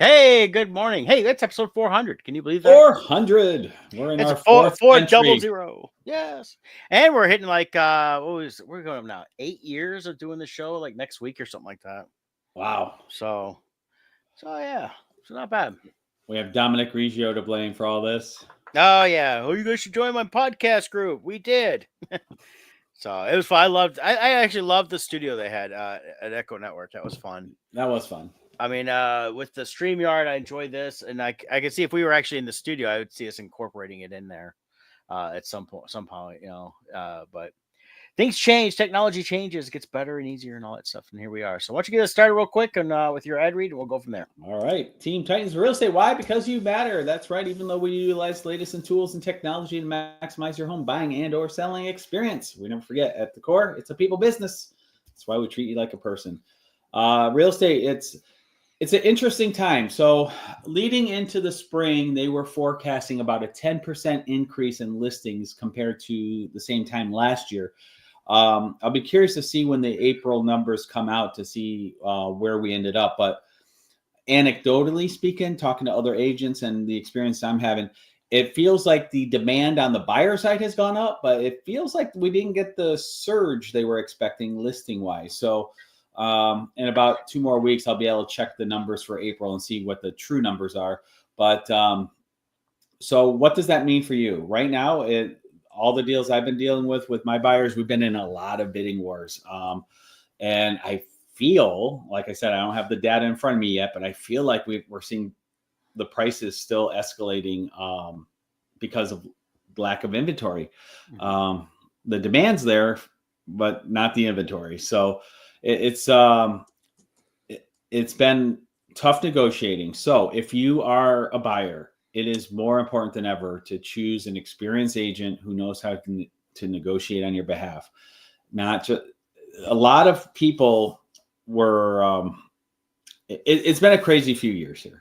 Hey, good morning. Hey, that's episode 400. Can you believe that? 400. We're in It's our a four fourth four double entry. zero. Yes. And we're hitting like we're going up now 8 years of doing the show, like next week or something like that. Wow. So yeah. So not bad. We have Dominic Riggio to blame for all this. Oh yeah. Oh, you guys should join my podcast group. We did. So it was fun. I actually loved the studio they had at Echo Network. That was fun. That was fun. I mean, with the StreamYard, I enjoyed this, and I could see if we were actually in the studio, I would see us incorporating it in there at some point, somehow, but things change, technology changes, it gets better and easier and all that stuff, and here we are. So why don't you get us started real quick and with your ad read, and we'll go from there. All right. Team Titans Real Estate. Why? Because you matter. That's right. Even though we utilize the latest in tools and technology to maximize your home buying and or selling experience, we never forget, at the core, it's a people business. That's why we treat you like a person. Real estate, it's an interesting time. So leading into the spring, they were forecasting about a 10% increase in listings compared to the same time last year. I'll be curious to see when the April numbers come out to see where we ended up. But anecdotally speaking, talking to other agents and the experience I'm having, it feels like the demand on the buyer side has gone up, but it feels like we didn't get the surge they were expecting listing wise. So in about 2 more weeks, I'll be able to check the numbers for April and see what the true numbers are. But so what does that mean for you right now? All the deals I've been dealing with my buyers, we've been in a lot of bidding wars. And I feel, like I said, I don't have the data in front of me yet, but I feel like we're seeing the prices still escalating because of lack of inventory. The demand's there, but not the inventory. So it's been tough negotiating. So if you are a buyer, it is more important than ever to choose an experienced agent who knows how to negotiate on your behalf. Not just a lot of people were. It's been a crazy few years here.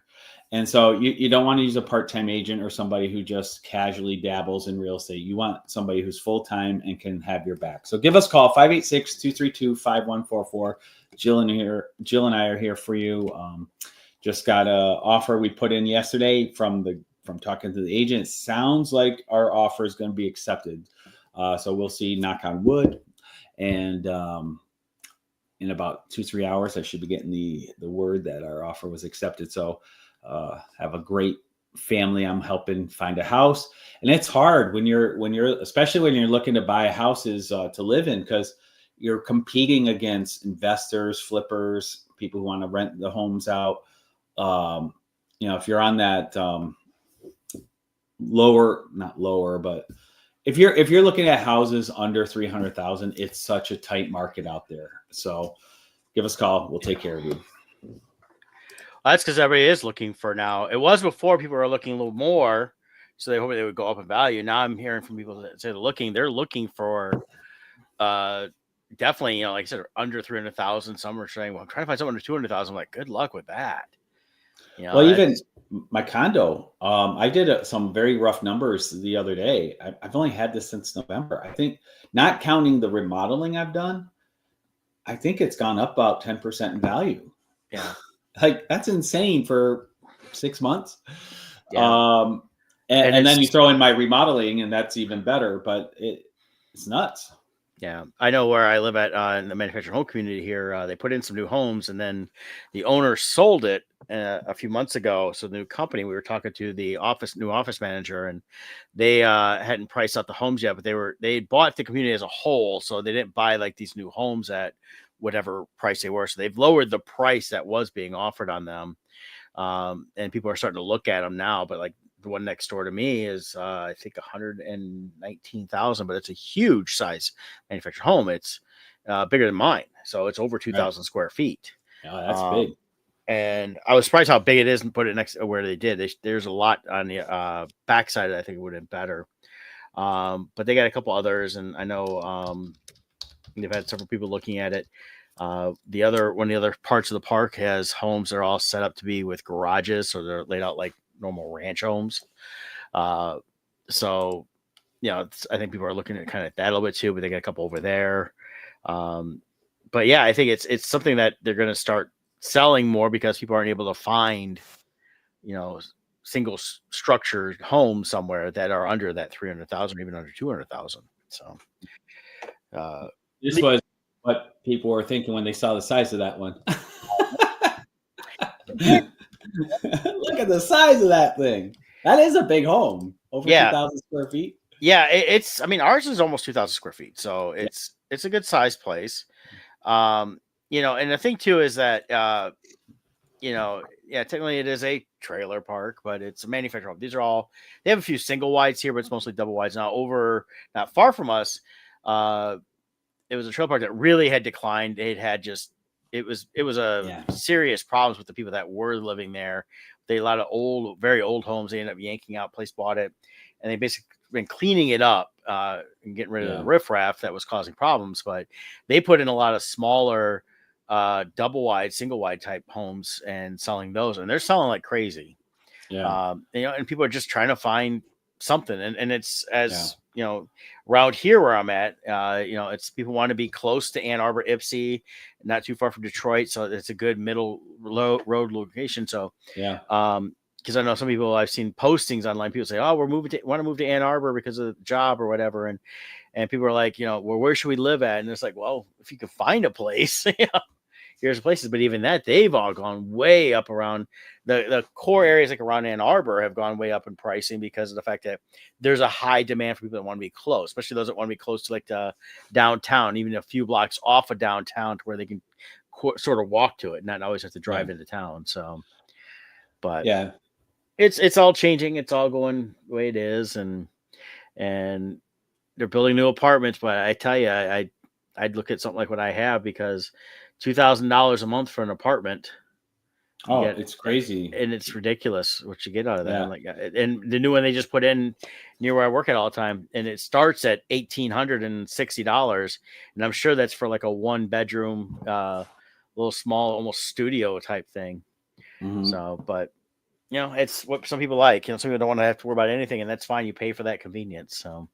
And so you don't want to use a part-time agent or somebody who just casually dabbles in real estate. You want somebody who's full-time and can have your back. So give us a call, 586-232-5144. Jill and I are here for you. Just got an offer we put in yesterday from talking to the agent. Sounds like our offer is going to be accepted. So we'll see, knock on wood. And in about 2-3 hours, I should be getting the word that our offer was accepted. So have a great family I'm helping find a house. And it's hard when you're especially when you're looking to buy houses to live in, because you're competing against investors, flippers, people who want to rent the homes out. If you're on that not lower, but if you're looking at houses under 300,000, it's such a tight market out there. So give us a call. We'll take care of you. That's because everybody is looking for now. It was before people were looking a little more, so they hope they would go up in value. Now I'm hearing from people that say they're looking for definitely, like I said, under 300,000. Some are saying, well, I'm trying to find someone under 200,000. I'm like, good luck with that. Well, even my condo, I did some very rough numbers the other day. I've only had this since November. I think, not counting the remodeling I've done, I think it's gone up about 10% in value. Yeah. Like, that's insane for 6 months. Yeah. And then you throw in my remodeling, and that's even better, but it's nuts. Yeah, I know where I live at in the manufactured home community here. They put in some new homes, and then the owner sold it a few months ago. So the new company, we were talking to the new office manager, and they hadn't priced out the homes yet, but they bought the community as a whole, so they didn't buy like these new homes at whatever price they were. So they've lowered the price that was being offered on them, and people are starting to look at them now. But like, the one next door to me is, I think, 119,000, but it's a huge size manufactured home. It's bigger than mine, so it's over 2,000 square feet. Oh, that's big. And I was surprised how big it is and put it next to where they did. There's a lot on the backside that I think would have been better. But they got a couple others, and I know they've had several people looking at it. One of the other parts of the park has homes that are all set up to be with garages, so they're laid out like normal ranch homes. So I think people are looking at kind of that a little bit too, but they got a couple over there. But yeah, I think it's something that they're going to start selling more because people aren't able to find single structured homes somewhere that are under that 300,000, even under 200,000. So, This was what people were thinking when they saw the size of that one. Look at the size of that thing. That is a big home, over 2,000 square feet. Yeah, I mean, ours is almost 2,000 square feet, so it's a good size place. And the thing too is that technically it is a trailer park, but it's a manufactured home. These are all, they have a few single wides here, but it's mostly double wides. Now, not far from us, it was a trailer park that really had declined. It was serious problems with the people that were living there. They had a lot of very old homes. They ended up yanking out. Place bought it, and they basically been cleaning it up and getting rid of the riffraff that was causing problems. But they put in a lot of smaller double wide, single wide type homes and selling those, and they're selling like crazy. And people are just trying to find something, and it's around here where I'm at, it's people want to be close to Ann Arbor, Ypsi, not too far from Detroit, so it's a good middle road location. So because I know some people, I've seen postings online, people say, oh, want to move to Ann Arbor because of the job or whatever, and people are like, well, where should we live at? And it's like, well, if you can find a place, here's places. But even that, they've all gone way up around the core areas, like around Ann Arbor, have gone way up in pricing because of the fact that there's a high demand for people that want to be close, especially those that want to be close to like the downtown, even a few blocks off of downtown, to where they can sort of walk to it, not always have to drive into town. So, but it's all changing. It's all going the way it is, and they're building new apartments. But I tell you, I'd look at something like what I have, because $2,000 a month for an apartment. It's crazy, and it's ridiculous what you get out of that. Like, and the new one they just put in near where I work at all the time, and it starts at $1,860, and I'm sure that's for like a 1-bedroom, little small, almost studio type thing. So, but it's what some people like. Some people don't want to have to worry about anything, and that's fine. You pay for that convenience. So.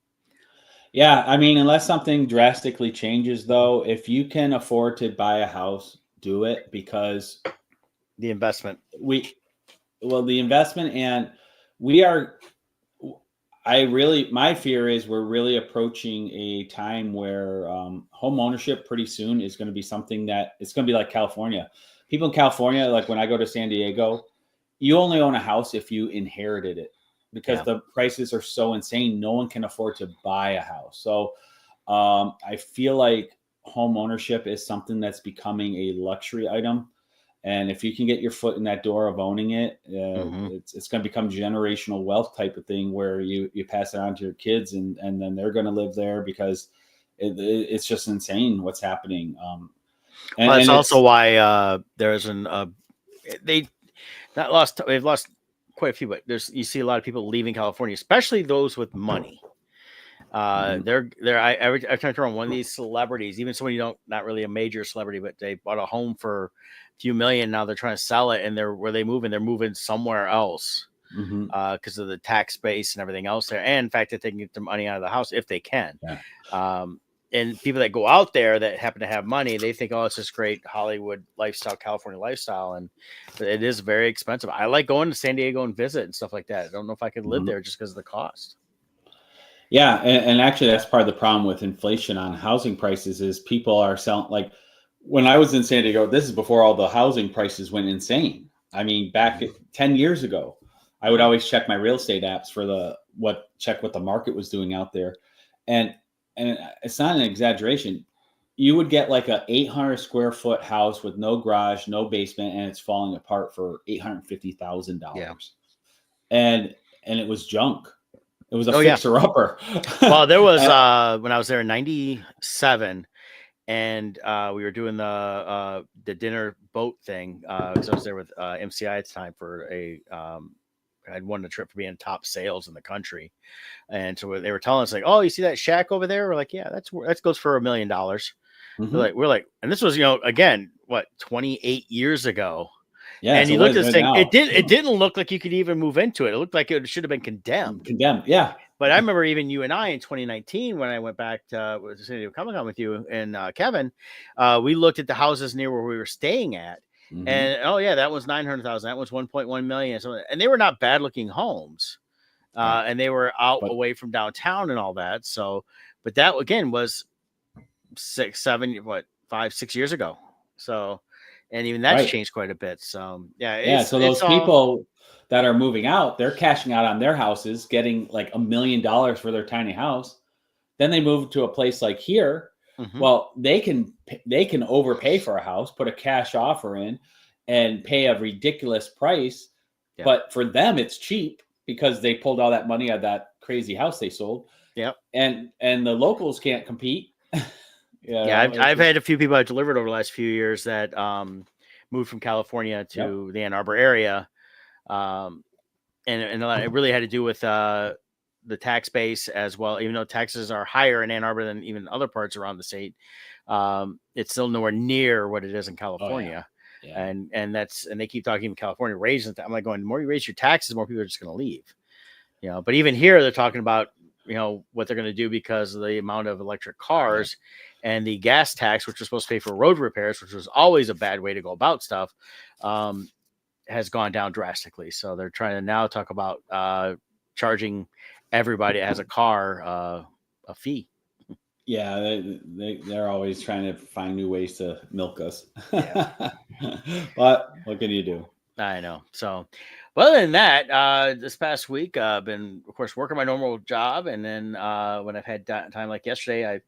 Yeah, I mean, unless something drastically changes, though, if you can afford to buy a house, do it, because the investment. The investment, and my fear is we're really approaching a time where home ownership pretty soon is going to be something that it's going to be like California. People in California, like when I go to San Diego, you only own a house if you inherited it, because the prices are so insane. No one can afford to buy a house. So I feel like home ownership is something that's becoming a luxury item. And if you can get your foot in that door of owning it, it's going to become generational wealth type of thing, where you pass it on to your kids, and then they're going to live there, because it's just insane what's happening. That's also why they've lost quite a few, but you see a lot of people leaving California, especially those with money. Every time I turn on one of these celebrities, even someone not really a major celebrity, but they bought a home for a few million. Now they're trying to sell it, and they're moving somewhere else because of the tax base and everything else there, and in fact that they can get the money out of the house if they can. And people that go out there that happen to have money, they think, oh, it's this great Hollywood lifestyle, California lifestyle, but it is very expensive. I like going to San Diego and visit and stuff like that. I don't know if I could live there just because of the cost. Yeah, and actually that's part of the problem with inflation on housing prices, is people are selling. Like when I was in San Diego, this is before all the housing prices went insane. I mean, back 10 years ago, I would always check my real estate apps for what the market was doing out there. And it's not an exaggeration. You would get like a 800 square foot house with no garage, no basement, and it's falling apart for $850,000. Yeah. And it was junk. It was a fixer-upper. Well, there was when I was there in '97, and we were doing the dinner boat thing, because I was there with MCI at the time for I'd won the trip for being top sales in the country, and so they were telling us like, "Oh, you see that shack over there?" We're like, "Yeah, that goes for $1 million." We're like, and this was again 28 years ago. Yeah, and you looked at this thing. It didn't look like you could even move into it. It looked like it should have been condemned. Yeah. But I remember even you and I in 2019 when I went back to San Diego Comic-Con with you and Kevin, we looked at the houses near where we were staying at, Mhm. And oh yeah, that was 900,000. That was 1.1 million. So, and they were not bad looking homes, Right. and they were out But away from downtown and all that. So, but that again was 6, 7, what, 5, 6 years ago. So, and even that's right. changed quite a bit. So yeah, Yeah, it's so those all. people that are moving out, they're cashing out on their houses, getting like $1 million for their tiny house. Then they move to a place like here. Mhm. Well, they can overpay for a house, put a cash offer in, and pay a ridiculous price. Yeah. But for them, it's cheap because they pulled all that money out of that crazy house they sold, Yep. and the locals can't compete. Yeah, It's I've just had a few people I've delivered over the last few years that moved from California yep. to the Ann Arbor area, um, and a lot, it really had to do with the tax base as well. Even though taxes are higher in Ann Arbor than even other parts around the state, it's still nowhere near what it is in Oh yeah, California. yeah, And they keep talking about California raising. I'm like going, the more you raise your taxes, more people are just going to leave. But even here they're talking about what they're going to do because of the amount of electric yeah. cars and the gas tax, which was supposed to pay for road repairs, which was always a bad way to go about stuff, um, has gone down drastically. So they're trying to now talk about charging everybody that has a car a fee. Yeah, they're always trying to find new ways to milk us. Yeah, But what can you do? I know. So, well, other than that, this past week, I've been, of course, working my normal job, and then when I've had time like yesterday,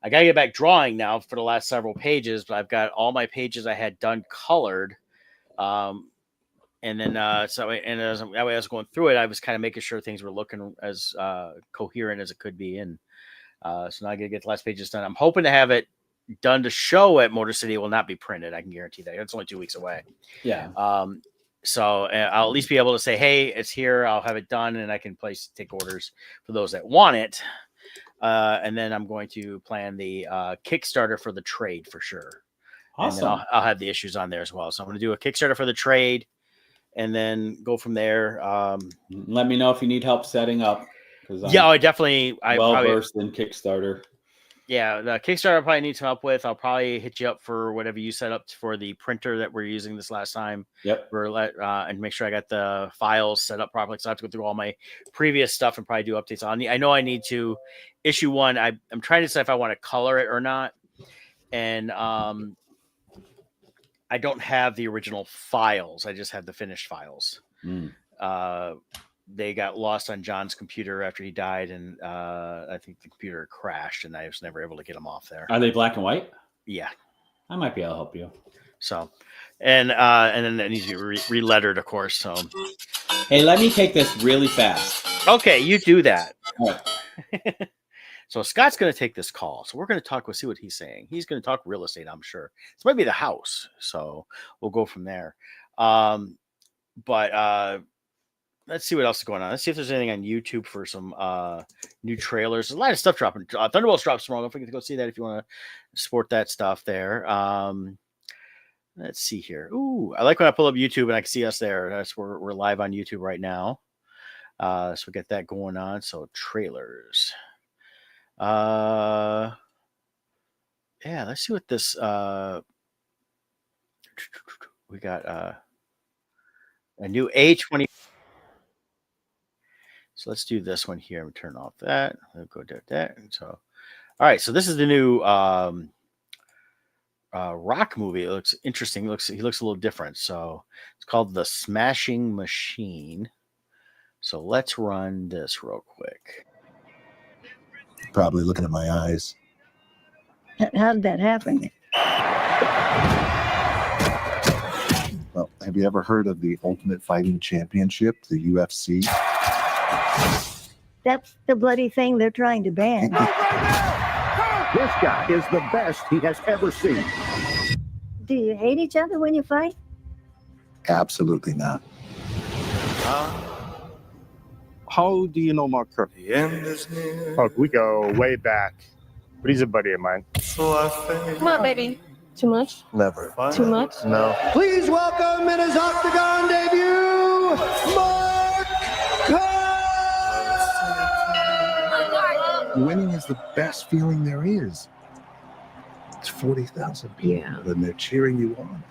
I got to get back drawing now for the last several pages, but I've got all my pages I had done colored. Um, and then, that way I was going through it, I was kind of making sure things were looking as coherent as it could be. And so now I got to get the last pages done. I'm hoping to have it done to show at Motor City. It will not be printed. I can guarantee that. It's only 2 weeks away. Yeah. So I'll at least be able to say, hey, it's here. I'll have it done, and I can take orders for those that want it. And then I'm going to plan the Kickstarter for the trade for sure. And then Awesome. I'll have the issues on there as well. So I'm going to do a Kickstarter for the trade and then go from there. Let me know if you need help setting up because Yeah, I'm I well probably, versed in Kickstarter. yeah, the Kickstarter I probably need some help with. I'll probably hit you up for whatever you set up for the printer that we're using this last time. Yep. And make sure I got the files set up properly. So I have to go through all my previous stuff and probably do updates on. I know I need to issue one. I'm trying to decide if I want to color it or not. And I don't have the original files. I just have the finished files. They got lost on John's computer after he died, and I think the computer crashed, and I was never able to get them off there. Are they black and white? Yeah, I might be able to help you. so, and then it needs to be re-lettered, of course. So, Hey, let me take this really fast. okay, you do that. All right. So Scott's going to take this call. So we're going to talk. We'll see what he's saying. He's going to talk real estate, I'm sure. This might be the house. So we'll go from there. But let's see what else is going on. Let's see if there's anything on YouTube for some new trailers. There's a lot of stuff dropping. Thunderbolts drops tomorrow. Don't forget to go see that if you want to support that stuff there. Let's see here. Ooh, I like when I pull up YouTube and I can see us there. That's where we're live on YouTube right now. So we get that going on. So trailers. Yeah, let's see what this we got a new A20. So let's do this one here and turn off that. We'll go to that. So all right, so this is the new rock movie. It looks interesting. He looks a little different. So it's called The Smashing Machine. So let's run this real quick. Probably looking at my eyes. How did that happen? Well, have you ever heard of the Ultimate Fighting Championship, the UFC? That's the bloody thing they're trying to ban. This guy is the best he has ever seen. Do you hate each other when you fight? Absolutely not. How do you know Mark Kirk? Oh, we go way back, but he's a buddy of mine. Come on, baby. Too much? Never. Too much? No. Please welcome in his octagon debut, Mark Kirk! Winning is the best feeling there is. It's 40,000 people, and they're cheering you on.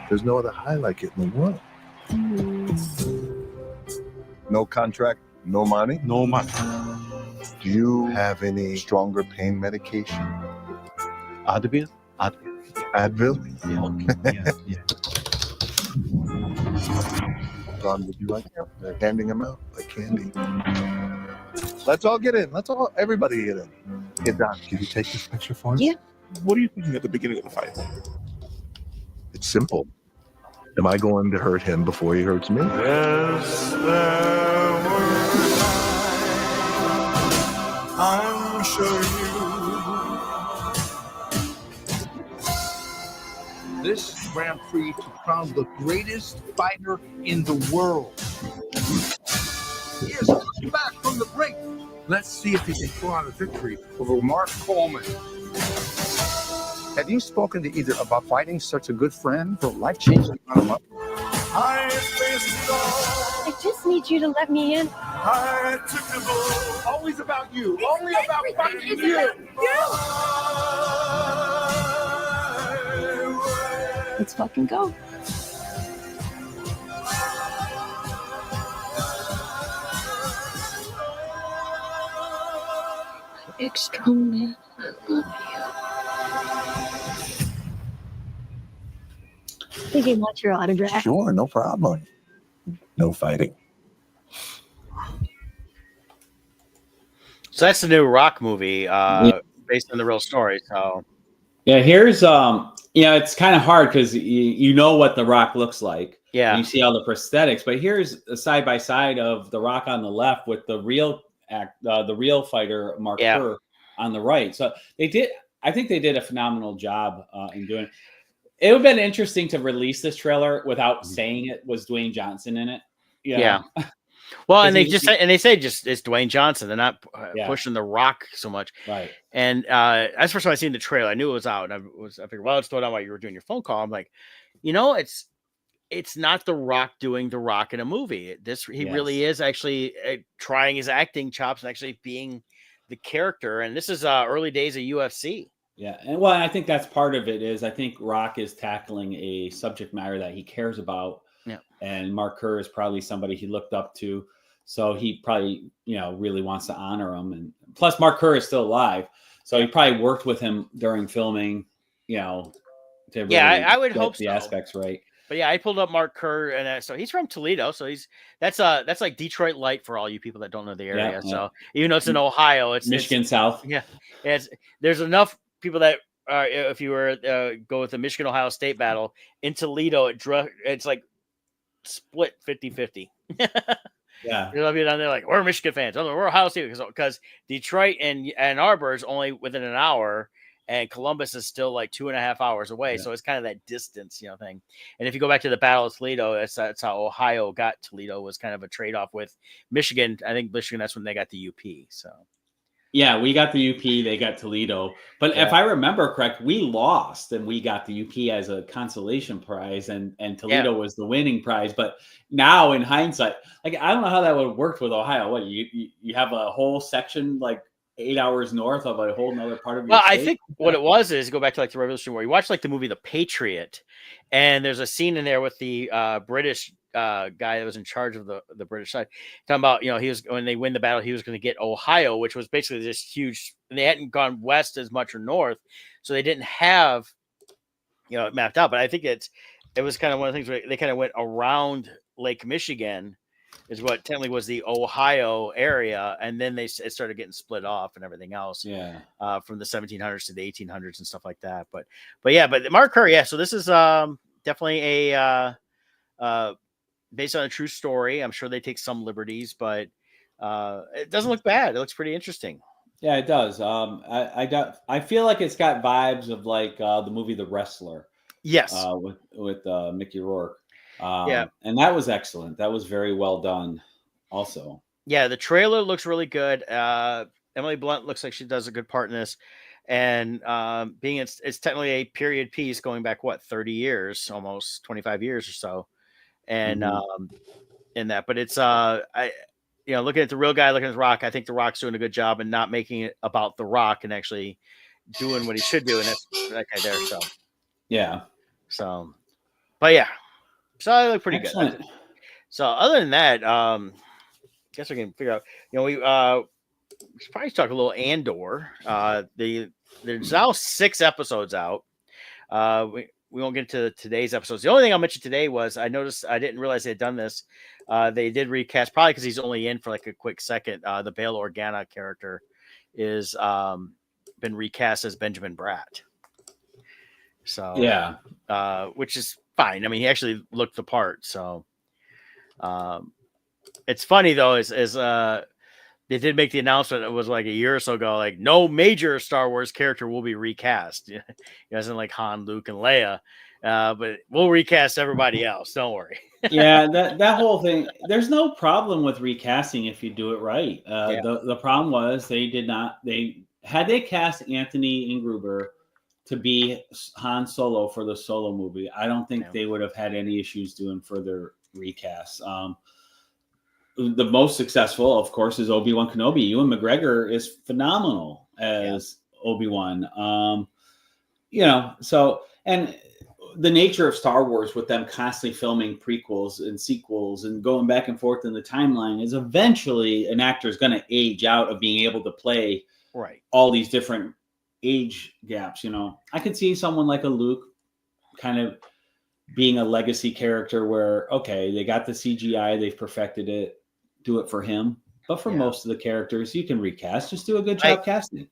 There's no other high like it in the world. No contract, no money. No money. Do you have any stronger pain medication? Advil? Advil? Yeah. Ron, would you like they're handing them out like candy? Let's all get in. Everybody get in. Get down. Can you take this picture for us? Yeah. What are you thinking at the beginning of the fight? It's simple. Am I going to hurt him before he hurts me? Yes, there were times, I'm sure you. This Grand Prix to crown the greatest fighter in the world. He is coming back from the break. Let's see if he can pull out a victory over Mark Coleman. Have you spoken to either about fighting such a good friend for life-changing? I faced it all. I just need you to let me in. I took the bull. Always about you. Only about fighting It's you. about you. Let's fucking go. Big strong man. I love you. I think he wants your autograph. Sure, no problem. No fighting. So that's the new Rock movie, based on the real story. So Yeah, here's it's kind of hard because you know what The Rock looks like. yeah, And you see all the prosthetics, but here's a side by side of The Rock on the left with the real fighter Mark Kerr on the right. So I think they did a phenomenal job in doing it. It would have been interesting to release this trailer without saying it was Dwayne Johnson in it. Yeah. Well, and they say just it's Dwayne Johnson. They're not pushing The Rock so much. Right. And that's the first time I seen the trailer. I knew it was out, and I figured, well, it's thrown out while you were doing your phone call. I'm like, it's not The Rock doing The Rock in a movie. He really is actually trying his acting chops and actually being the character. And this is early days of UFC. Yeah, and I think that's part of it. Is I think Rock is tackling a subject matter that he cares about. Yeah, and Mark Kerr is probably somebody he looked up to, so he probably really wants to honor him. And plus, Mark Kerr is still alive, so he probably worked with him during filming. To really I would hope the aspects right. But yeah, I pulled up Mark Kerr, and so he's from Toledo. So that's like Detroit light for all you people that don't know the area. Yeah. So even though it's in Ohio, it's Michigan South. Yeah, there's enough people that if you were go with the Michigan Ohio State battle in Toledo, it's like split 50-50. Yeah, you'll be down there like we're Michigan fans. We're Ohio State because Detroit and Ann Arbor is only within an hour. And Columbus is still like 2.5 hours away. So it's kind of that distance, thing. And if you go back to the Battle of Toledo, that's how Ohio got Toledo, was kind of a trade-off with Michigan. I think Michigan, that's when they got the UP. So yeah, we got the UP, they got Toledo. But if I remember correct, we lost and we got the UP as a consolation prize, and Toledo was the winning prize. But now in hindsight, like I don't know how that would have worked with Ohio. What you have a whole section like 8 hours north of a whole nother part of your state? I think what it was is go back to like the Revolutionary War. You watch like the movie The Patriot, and there's a scene in there with the British guy that was in charge of the British side, talking about he was, when they win the battle, he was going to get Ohio, which was basically this huge, and they hadn't gone west as much or north, so they didn't have it mapped out. But I think it was kind of one of the things where they kind of went around Lake Michigan, is what technically was the Ohio area, and then it started getting split off and everything else. Yeah, from the 1700s to the 1800s and stuff like that. But Mark Kerr, so this is definitely a based on a true story. I'm sure they take some liberties, but it doesn't look bad. It looks pretty interesting. Yeah, it does. I feel like it's got vibes of like the movie The Wrestler. Yes, with Mickey Rourke. And that was excellent. That was very well done. Also, yeah, the trailer looks really good. Emily Blunt looks like she does a good part in this, and being it's technically a period piece going back 30 years, almost 25 years or so, and in that. But it's looking at the real guy, looking at The Rock, I think The Rock's doing a good job and not making it about The Rock and actually doing what he should do, and that's that guy there. So yeah. So But yeah, so I look pretty Excellent. good. So other than that, guess we can figure out. We should probably talk a little Andor. There's now 6 episodes out. We won't get into today's episodes. The only thing I'll mention today was I noticed, I didn't realize they had done this. They did recast, probably because he's only in for like a quick second. The Bail Organa character is been recast as Benjamin Bratt. So yeah, which is fine. I mean, he actually looked the part. So it's funny though, is they did make the announcement. It was like a year or so ago, like no major Star Wars character will be recast. It wasn't like Han, Luke, and Leia, but we'll recast everybody else. Don't worry. yeah, that whole thing. There's no problem with recasting if you do it right. Yeah. The problem was they did not. They cast Anthony Ingruber to be Han Solo for the Solo movie. I don't think they would have had any issues doing further recasts. The most successful, of course, is Obi-Wan Kenobi. Ewan McGregor is phenomenal as Obi-Wan. So, and the nature of Star Wars with them constantly filming prequels and sequels and going back and forth in the timeline is eventually an actor is going to age out of being able to play all these different age gaps. I could see someone like a Luke kind of being a legacy character where, okay, they got the CGI, they've perfected it, do it for him. But for most of the characters, you can recast. Just do a good job casting.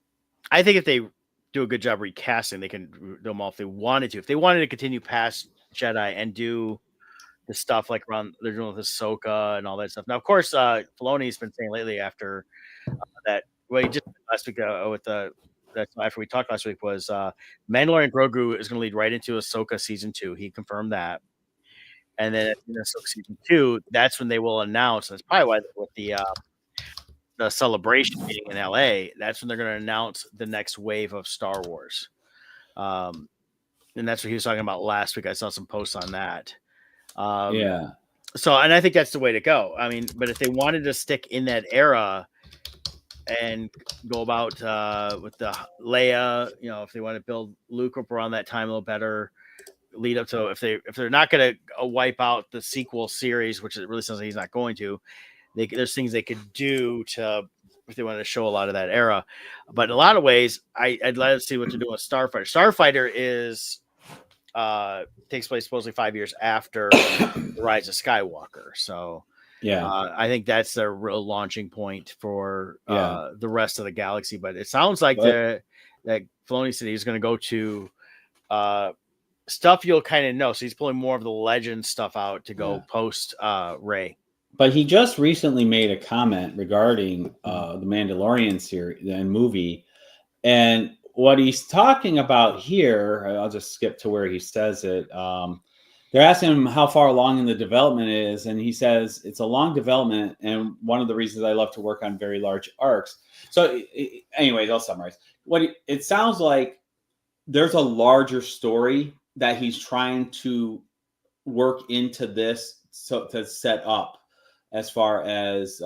I think if they do a good job recasting, they can do them all if they wanted to. If they wanted to continue past Jedi and do the stuff like around they're doing with Ahsoka and all that stuff. Now, of course, Filoni's been saying lately after that. Well, just last week with that's after we talked last week was Mandalorian Grogu is going to lead right into Ahsoka season 2. He confirmed that. And then in Ahsoka season 2, that's when they will announce. And that's probably why with the celebration meeting in LA, that's when they're going to announce the next wave of Star Wars. And that's what he was talking about last week. I saw some posts on that. So, and I think that's the way to go. I mean, but if they wanted to stick in that era and go about with the Leia, if they want to build Luke up around that time a little better, lead up to if they're not going to wipe out the sequel series, which it really sounds like he's not going to. There's things they could do to if they wanted to show a lot of that era. But in a lot of ways, I'd like to see what they're doing with Starfighter. Starfighter is takes place supposedly 5 years after the Rise of Skywalker. So I think that's their real launching point for the rest of the galaxy. But it sounds like that Filoni said he's going to go to stuff you'll kind of know. So he's pulling more of the legend stuff out to go post Rey. But he just recently made a comment regarding the Mandalorian series and movie. And what he's talking about here, I'll just skip to where he says it. They're asking him how far along in the development it is. And he says it's a long development. And one of the reasons I love to work on very large arcs. So anyways, I'll summarize. It sounds like there's a larger story that he's trying to work into this to set up as far as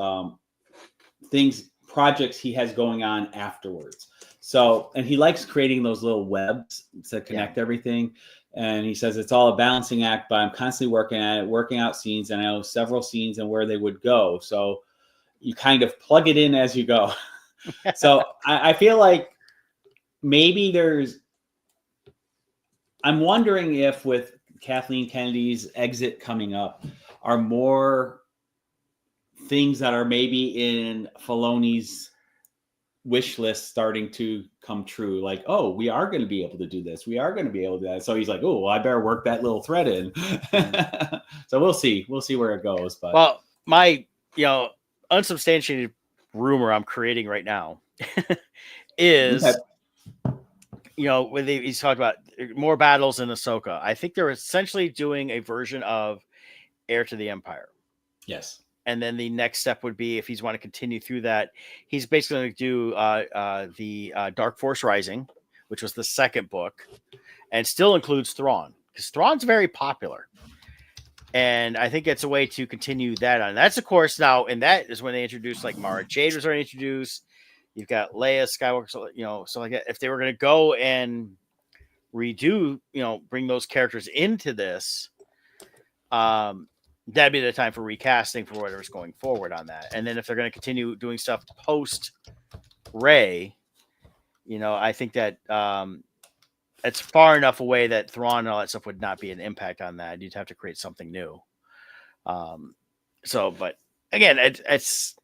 projects he has going on afterwards. So, and he likes creating those little webs to connect everything. And he says it's all a balancing act, but I'm constantly working at it, working out scenes, and I know several scenes and where they would go. So you kind of plug it in as you go. So I feel like maybe I'm wondering if with Kathleen Kennedy's exit coming up, are more things that are maybe in Filoni's wish list starting to come true. Like, oh, we are going to be able to do this. We are going to be able to do that. So he's like, oh, well, I better work that little thread in. So we'll see. We'll see where it goes. But well, my unsubstantiated rumor I'm creating right now is when he's talked about more battles in Ahsoka. I think they're essentially doing a version of Heir to the Empire. Yes. And then the next step would be, if he's want to continue through that, he's basically going to do the Dark Force Rising, which was the second book, and still includes Thrawn, because Thrawn's very popular. And I think it's a way to continue that on. That's, of course, now, and that is when they introduced, like, Mara Jade was already introduced. You've got Leia Skywalker, so like that. If they were going to go and redo, bring those characters into this, that'd be the time for recasting for whatever's going forward on that. And then if they're going to continue doing stuff post Ray, I think that it's far enough away that Thrawn and all that stuff would not be an impact on that. You'd have to create something new. But again, it's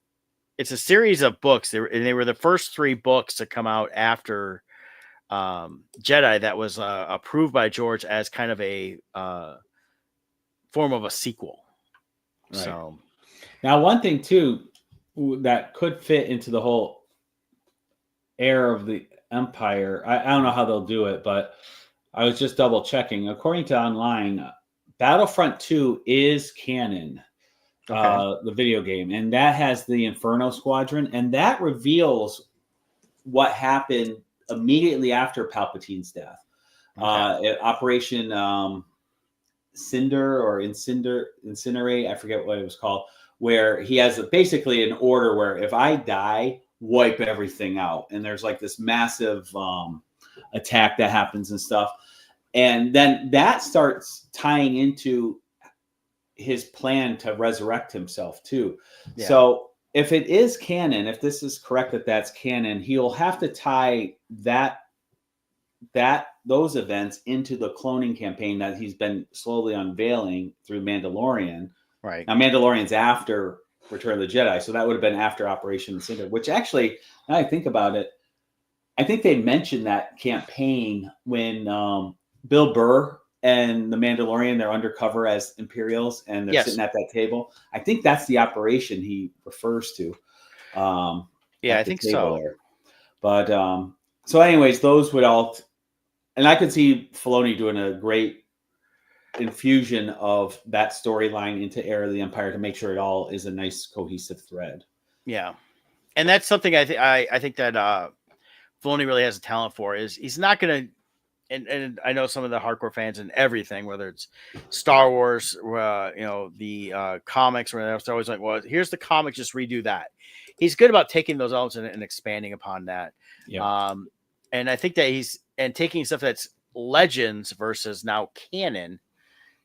a series of books. They were the first 3 books to come out after Jedi that was approved by George as kind of a form of a sequel. Right. So now, one thing too that could fit into the whole era of the Empire. I don't know how they'll do it, but I was just double checking. According to online, Battlefront 2 is canon. The video game, and that has the Inferno Squadron, and that reveals what happened immediately after Palpatine's death. Operation Incinerate, I forget what it was called, where he has basically an order where if I die, wipe everything out, and there's like this massive attack that happens and stuff, and then that starts tying into his plan to resurrect himself too. Yeah. So if it is canon, if this is correct that that's canon, he'll have to tie those events into the cloning campaign that he's been slowly unveiling through Mandalorian. Right. Now Mandalorian's after Return of the Jedi, so that would have been after Operation Cinder, which actually, now I think about it, I think they mentioned that campaign when Bill Burr and the Mandalorian, they're undercover as Imperials, and they're sitting at that table. I think that's the operation he refers to. I think so. There. But so anyways, those would all, and I could see Filoni doing a great infusion of that storyline into Heir of the Empire to make sure it all is a nice cohesive thread. Yeah. And that's something I think that Filoni really has a talent for, is he's not going to, and I know some of the hardcore fans and everything, whether it's Star Wars, the comics, or they're always like, well, here's the comic, just redo that. He's good about taking those elements and expanding upon that. Yeah. And I think that he's taking stuff that's legends versus now canon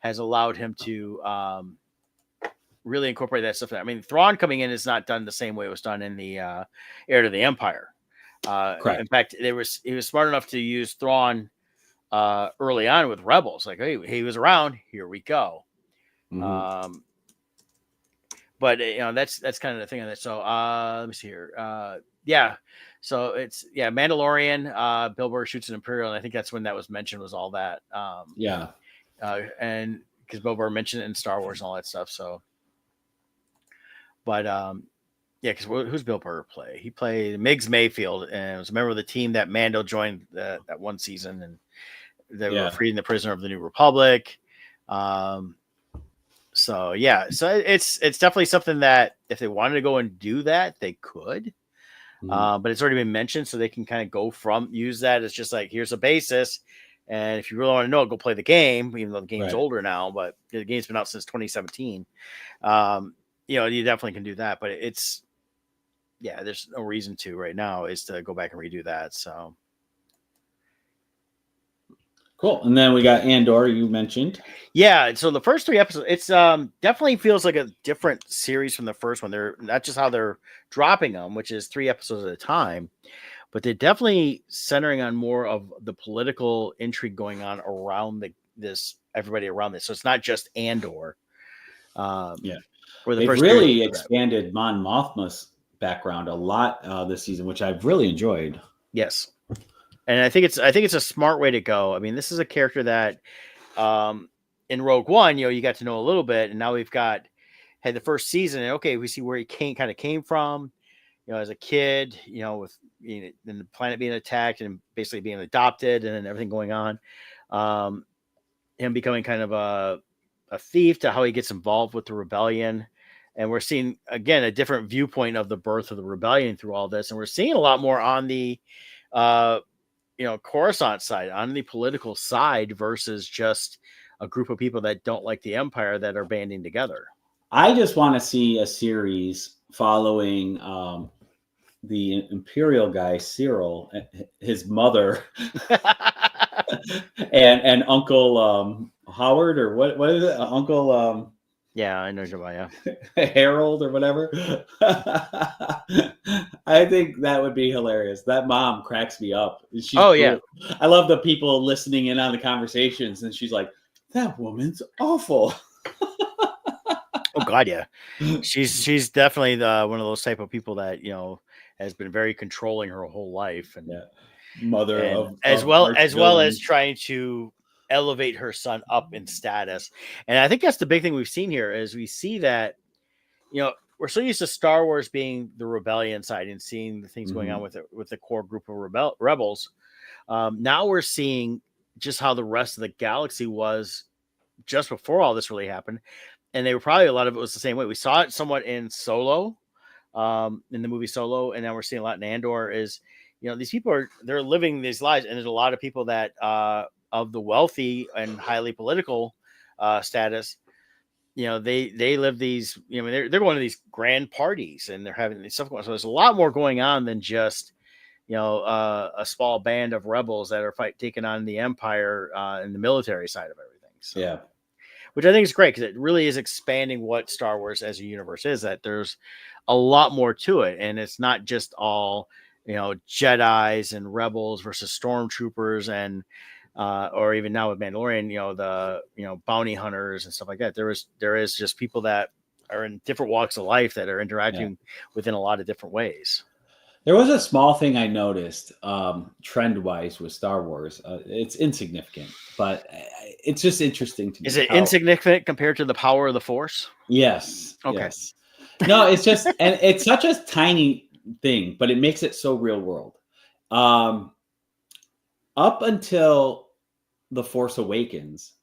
has allowed him to really incorporate that stuff. I mean, Thrawn coming in is not done the same way it was done in the Heir to the Empire. Correct. In fact, he was smart enough to use Thrawn early on with Rebels, like, hey, he was around, here we go. Mm-hmm. But that's kind of the thing on that. So let me see here. So it's Mandalorian, Bill Burr shoots an Imperial, and I think that's when that was mentioned, was all that. And because Bill Burr mentioned it in Star Wars and all that stuff. So but because who's Bill Burr play? He played Miggs Mayfield, and was a member of the team that Mando joined that one season, and they were freeing the prisoner of the New Republic. So it's definitely something that if they wanted to go and do that, they could. But it's already been mentioned, so they can kind of use that as just like, here's a basis. And if you really want to know, go play the game, even though the game's older now, but the game's been out since 2017. You definitely can do that, but there's no reason to right now is to go back and redo that. So cool. And then we got Andor, you mentioned. Yeah. So the first 3 episodes, it's definitely feels like a different series from the first one. They're not just how they're dropping them, which is 3 episodes at a time, but they're definitely centering on more of the political intrigue going on around everybody around this. So it's not just Andor. They've really expanded Mon Mothma's background a lot this season, which I've really enjoyed. Yes. And I think it's a smart way to go. I mean, this is a character that in Rogue One, you got to know a little bit, and now we've had the first season, and we see where he came from, as a kid, with the planet being attacked and basically being adopted and then everything going on. Him becoming kind of a thief to how he gets involved with the rebellion. And we're seeing, again, a different viewpoint of the birth of the rebellion through all this. And we're seeing a lot more on the Coruscant side, on the political side, versus just a group of people that don't like the Empire that are banding together. I just want to see a series following the Imperial guy, Cyril, his mother, and Uncle Howard or what is it? Uncle Yeah, I know Jabba. Yeah. Harold or whatever. I think that would be hilarious. That mom cracks me up. She's Oh yeah. I love the people listening in on the conversations, and she's like, "That woman's awful." Oh God, yeah. She's definitely one of those type of people that has been very controlling her whole life, and Mother and of as well as villains. trying to elevate her son up in status. And I think that's the big thing we've seen here is we see that we're so used to Star Wars being the rebellion side and seeing the things going on with the core group of rebels. Now we're seeing just how the rest of the galaxy was just before all this really happened, and they were probably a lot of it was the same way. We saw it somewhat in Solo, in the movie Solo, and now we're seeing a lot in Andor. Is these people they're living these lives, and there's a lot of people that of the wealthy and highly political status. They live these. They're going to these grand parties and they're having these stuff going on. So there's a lot more going on than just a small band of rebels that are taking on the Empire and the military side of everything. So, Yeah. Which I think is great because it really is expanding what Star Wars as a universe is. That there's a lot more to it, and it's not just all Jedis and rebels versus stormtroopers and or even now with Mandalorian, the bounty hunters and stuff like that. There is just people that are in different walks of life that are interacting within a lot of different ways. There was a small thing I noticed trend-wise with Star Wars. It's insignificant, but it's just interesting to me. Is it insignificant compared to the power of the Force? Yes. Okay. Yes. No, it's just, and it's such a tiny thing, but it makes it so real world. Up until The Force Awakens,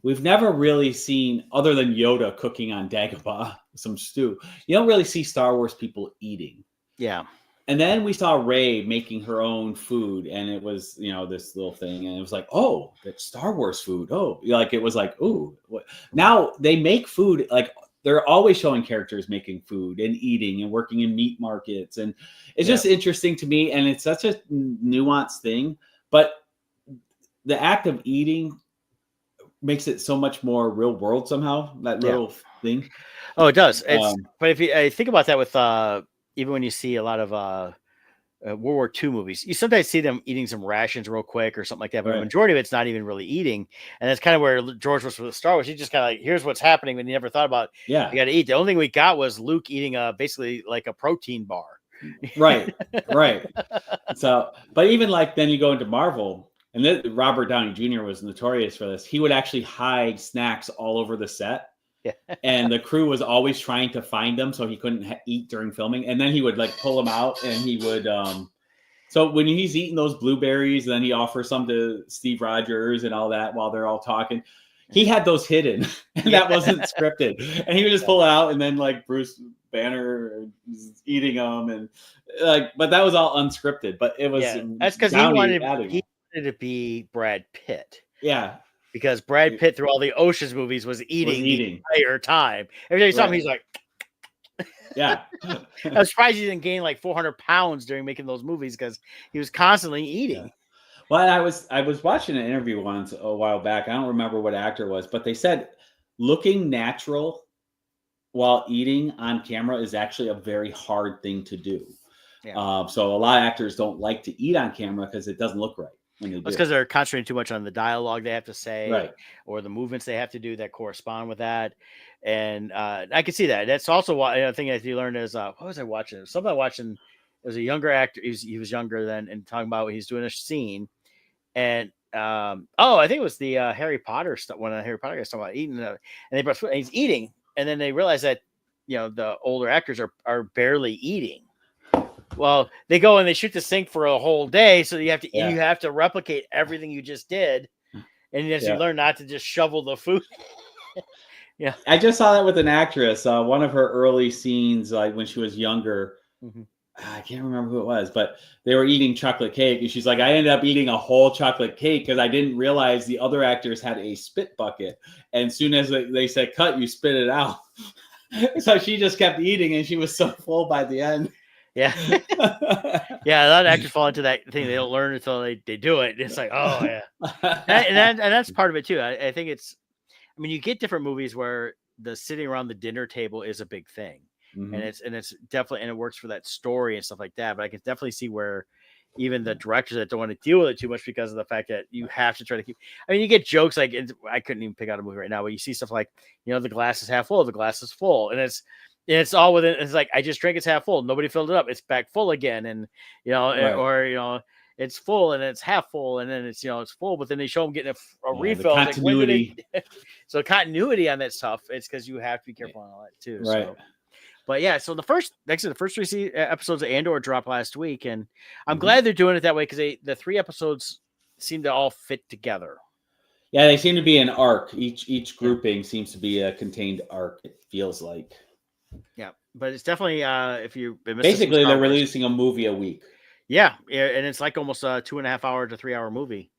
we've never really seen, other than Yoda cooking on Dagobah, some stew, you don't really see Star Wars people eating. Yeah. And then we saw Rey making her own food, and it was, this little thing, and it was like, oh, that's Star Wars food. Oh, like it was like, ooh. Now they make food, like they're always showing characters making food and eating and working in meat markets, and it's just interesting to me, and it's such a nuanced thing. But the act of eating makes it so much more real world somehow. That little thing. Oh, it does. It's but if you think about that with even when you see a lot of World War II movies, you sometimes see them eating some rations real quick or something like that. But the majority of it's not even really eating, and that's kind of where George was with Star Wars. He just kind of like, here's what's happening, and he never thought about you got to eat. The only thing we got was Luke eating basically like a protein bar. Right. So, but even like then you go into Marvel, and then Robert Downey Jr. was notorious for this. He would actually hide snacks all over the set. And the crew was always trying to find them so he couldn't eat during filming. And then he would like pull them out, and he would so when he's eating those blueberries, then he offers some to Steve Rogers and all that while they're all talking. He had those hidden, and that wasn't scripted. And he would just pull it out, and then like Bruce Banner is eating them, and like, but that was all unscripted. But it was that's because he wanted to be Brad Pitt. Yeah. Because Brad Pitt, through all the Ocean's movies, was eating the entire time. Every time you saw him, he's like, yeah. I was surprised he didn't gain like 400 pounds during making those movies because he was constantly eating. Yeah. Well, and I was watching an interview once a while back. I don't remember what actor it was, but they said looking natural while eating on camera is actually a very hard thing to do. Yeah. So a lot of actors don't like to eat on camera because it doesn't look right. It's because they're concentrating too much on the dialogue they have to say, or the movements they have to do that correspond with that. And I can see that. That's also why I think that you learned is what was I watching? Something I watching. It was a younger actor. He was younger then, and talking about he's doing a scene, and I think it was the Harry Potter stuff. One of the Harry Potter guys talking about eating, and they brought food, and he's eating, and then they realize that the older actors are barely eating. Well, they go and they shoot the sink for a whole day, so you have to replicate everything you just did, and as you learn not to just shovel the food. Yeah, I just saw that with an actress. One of her early scenes, like when she was younger, I can't remember who it was, but they were eating chocolate cake, and she's like, "I ended up eating a whole chocolate cake because I didn't realize the other actors had a spit bucket, and as soon as they said cut, you spit it out." So she just kept eating, and she was so full by the end. Yeah. Yeah, a lot of actors fall into that thing. They don't learn until they do it. It's like, oh yeah. And that's part of it too. I think it's I mean, you get different movies where the sitting around the dinner table is a big thing, Mhm. and it's definitely, and it works for that story and stuff like that. But I can definitely see where even the directors that don't want to deal with it too much because of the fact that you have to try to keep. I mean, you get jokes like I couldn't even pick out a movie right now, but you see stuff like, the glass is half full, the glass is full, and it's all within. It's like, I just drank, it's half full, nobody filled it up, it's back full again, and Right. or it's full and it's half full, and then it's full, but then they show them getting a Yeah, refill. the It's like, when do they- continuity. so continuity on that stuff, it's because you have to be careful on all that too. Right. So. But yeah, so the first 3 episodes of Andor dropped last week, and I'm Mhm. glad they're doing it that way because the 3 episodes seem to all fit together. Yeah, they seem to be an arc. Each grouping seems to be a contained arc. It feels like. Yeah, but it's definitely if you've been missing some Basically, Star they're Wars- releasing a movie a week. Yeah, and it's like almost a 2.5 hour to 3 hour movie.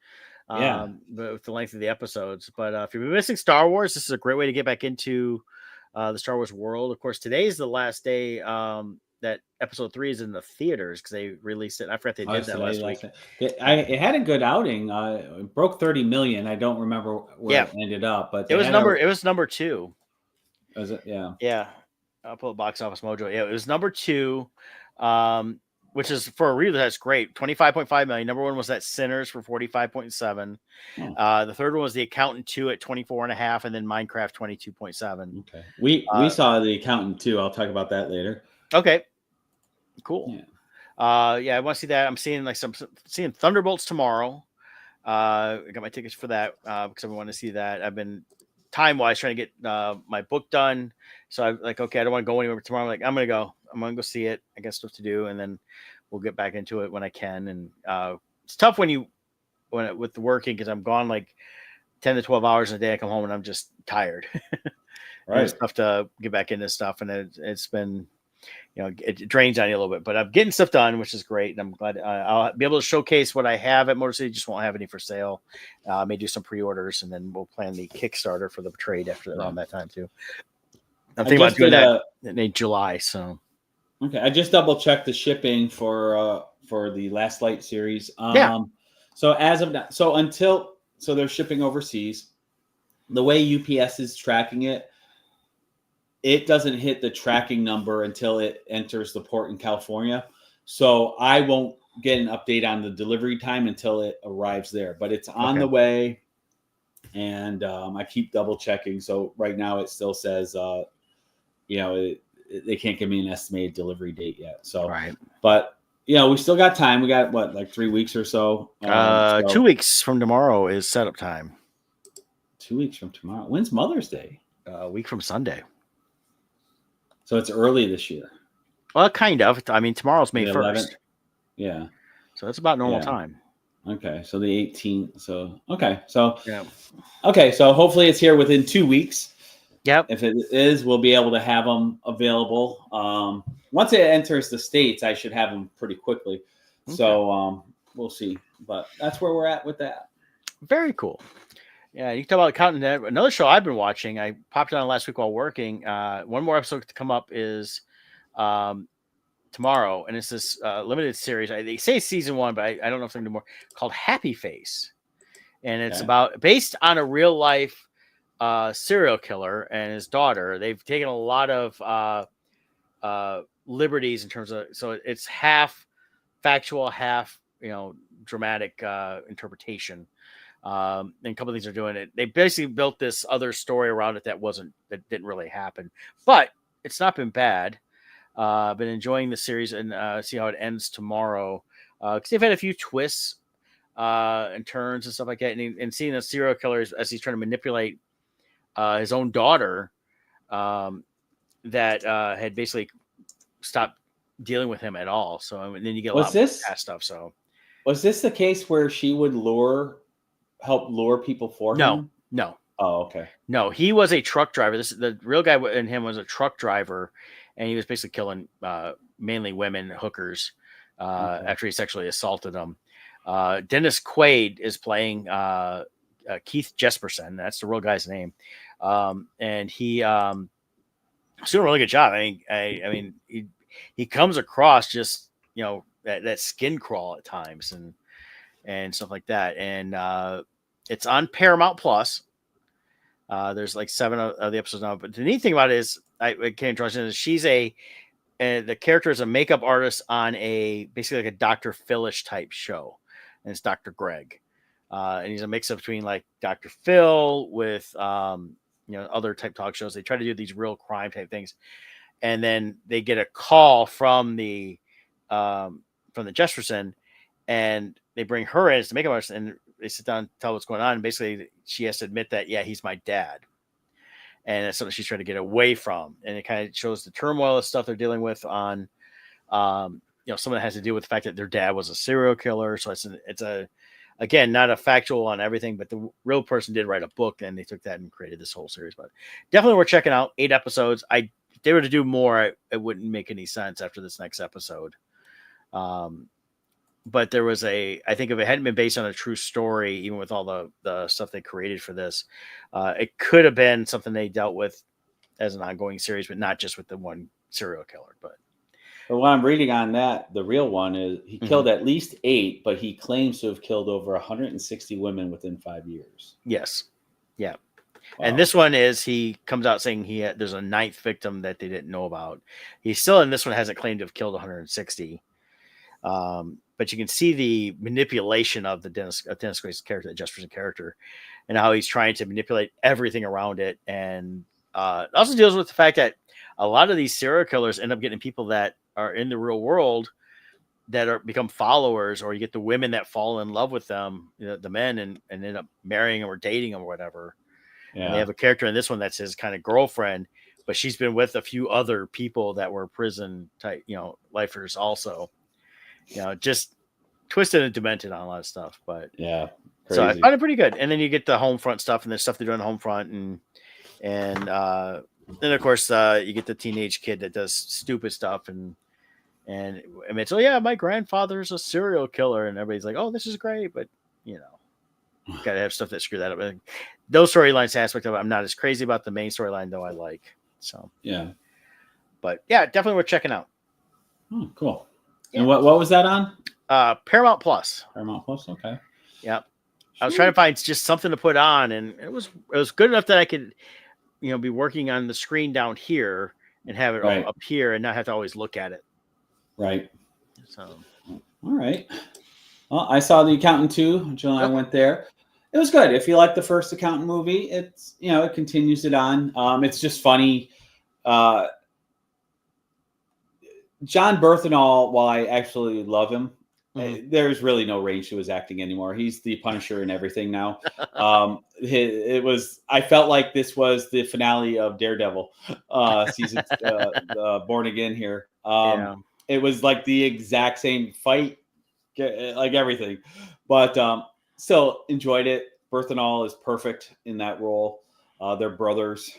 Yeah. But with the length of the episodes. But if you've been missing Star Wars, this is a great way to get back into the Star Wars world. Of course, today is the last day that episode 3 is in the theaters because they released it. I forgot they did that last week. It had a good outing. It broke 30 million. I don't remember where it ended up, but it was number 2. Was it? Yeah. Yeah. I'll pull up Box Office Mojo. Yeah, it was number 2. Which is for a release, that's great. 25.5 million. Number 1 was that Sinners for 45.7. The third one was The Accountant 2 at 24.5, and then Minecraft 22.7. Okay. We saw The Accountant too. I'll talk about that later. Okay. Cool. Yeah. Yeah, I want to see that. I'm seeing seeing Thunderbolts tomorrow. I got my tickets for that because I want to see that. I've been time-wise trying to get my book done. So I'm like, okay, I don't want to go anywhere tomorrow. I'm like, I'm gonna go see it. I got stuff to do, and then we'll get back into it when I can. And it's tough with the working because I'm gone like 10 to 12 hours a day. I come home and I'm just tired. Right. It's tough to get back into stuff, and it's been, it drains on you a little bit. But I'm getting stuff done, which is great, and I'm glad I'll be able to showcase what I have at Motor City. Just won't have any for sale. I may do some pre-orders, and then we'll plan the Kickstarter for the trade around that time too. I'm thinking about doing that in July. So. Okay, I just double checked the shipping for the Last Light series. So as of now, so they're shipping overseas. The way UPS is tracking it, it doesn't hit the tracking number until it enters the port in California. So I won't get an update on the delivery time until it arrives there. But it's on the way, and I keep double checking. So right now it still says, they can't give me an estimated delivery date yet. So, but we still got time. We got like 3 weeks or so. 2 weeks from tomorrow is setup time. 2 weeks from tomorrow. When's Mother's Day? A week from Sunday. So it's early this year. Well, kind of. I mean, tomorrow's May 1st. Yeah. So that's about normal time. Okay. So the 18th. So, okay. So, okay. So hopefully it's here within 2 weeks. Yep. If it is, we'll be able to have them available. Once it enters the States, I should have them pretty quickly. Okay. So we'll see. But that's where we're at with that. Very cool. Yeah, you can talk about Accountant. Another show I've been watching. I popped it on last week while working. One more episode to come up is tomorrow, and it's this limited series. They say season 1, but I don't know if they're going to do more. Called Happy Face, and it's based on a real life serial killer and his daughter. They've taken a lot of liberties in terms of, so it's half factual, half dramatic interpretation. And a couple of things are doing it. They basically built this other story around it that didn't really happen, but it's not been bad. I've been enjoying the series and see how it ends tomorrow. Because they've had a few twists and turns and stuff like that, and seeing the serial killer as he's trying to manipulate his own daughter that had basically stopped dealing with him at all. So and then you get a lot of past stuff. So was this the case where she would help lure people for him? No. Oh, okay. No, he was a truck driver. The real guy in him was a truck driver, and he was basically killing mainly women, hookers, after he sexually assaulted them. Dennis Quaid is playing Keith Jesperson. That's the real guy's name. And he doing a really good job. I mean, he comes across just, that skin crawl at times and stuff like that. And it's on Paramount Plus. There's like 7 of the episodes now. But the neat thing about it is, I can't trust is she's the character is a makeup artist on basically like a Dr. Philish type show, and it's Dr. Greg, and he's a mix up between like Dr. Phil with other type talk shows. They try to do these real crime type things, and then they get a call from the Jesperson, and they bring her in as the makeup artist, and they sit down and tell what's going on. And basically, she has to admit that he's my dad. And that's something she's trying to get away from. And it kind of shows the turmoil of stuff they're dealing with on, something that has to do with the fact that their dad was a serial killer. So it's again, not a factual on everything, but the real person did write a book, and they took that and created this whole series. But definitely worth checking out. 8 episodes. If they were to do more, it wouldn't make any sense after this next episode. But there was I think if it hadn't been based on a true story, even with all the stuff they created for this, it could have been something they dealt with as an ongoing series, but not just with the one serial killer. But what I'm reading on that, the real one is he killed at least 8, but he claims to have killed over 160 women within 5 years. Yes. Yeah. Wow. And this one he comes out saying there's a 9th victim that they didn't know about. He still in this one hasn't claimed to have killed 160. But you can see the manipulation of the Dennis Quaid's character, the Jesperson character, and how he's trying to manipulate everything around it. And it also deals with the fact that a lot of these serial killers end up getting people that are in the real world that become followers, or you get the women that fall in love with them, the men, and end up marrying them or dating them or whatever. Yeah. And they have a character in this one that's his kind of girlfriend, but she's been with a few other people that were prison type, lifers also. Just twisted and demented on a lot of stuff, but yeah, crazy. So I find it pretty good. And then you get the home front stuff, and the stuff they do on the home front, and then of course you get the teenage kid that does stupid stuff and admits, oh yeah, my grandfather's a serial killer, and everybody's like, oh, this is great, but gotta have stuff that screw that up. And those storylines aspect of it, I'm not as crazy about. The main storyline though, I like. So yeah, but yeah, definitely worth checking out. Oh, cool. Yeah. And what was that on? Paramount Plus. Paramount Plus, okay. Yeah. I was trying to find just something to put on, and it was good enough that I could, be working on the screen down here and have it all up here and not have to always look at it. Right. So, all right. Well, I saw The Accountant 2. Jill and I went there. It was good. If you like the first Accountant movie, it's it continues it on. It's just funny. John Berthenol, while I actually love him, there's really no range to his acting anymore. He's the Punisher and everything now. I felt like this was the finale of Daredevil season, Born Again here. It was like the exact same fight, like everything, but still enjoyed it. Berthenol is perfect in that role. They're brothers.